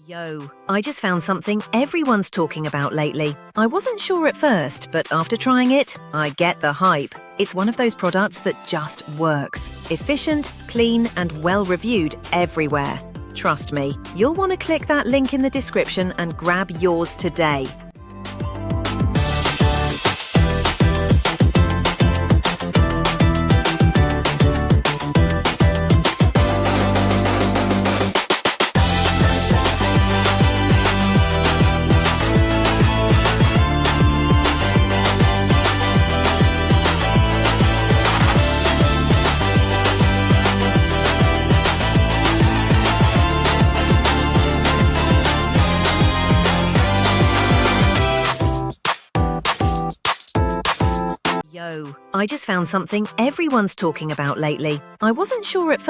Yo, I just found something everyone's talking about lately. I wasn't sure at first, but after trying it, I get the hype. It's one of those products that just works. Efficient, clean, and well-reviewed everywhere. Trust me, you'll want to click that link in the description and grab yours today. Yo, I just found something everyone's talking about lately. I wasn't sure at first.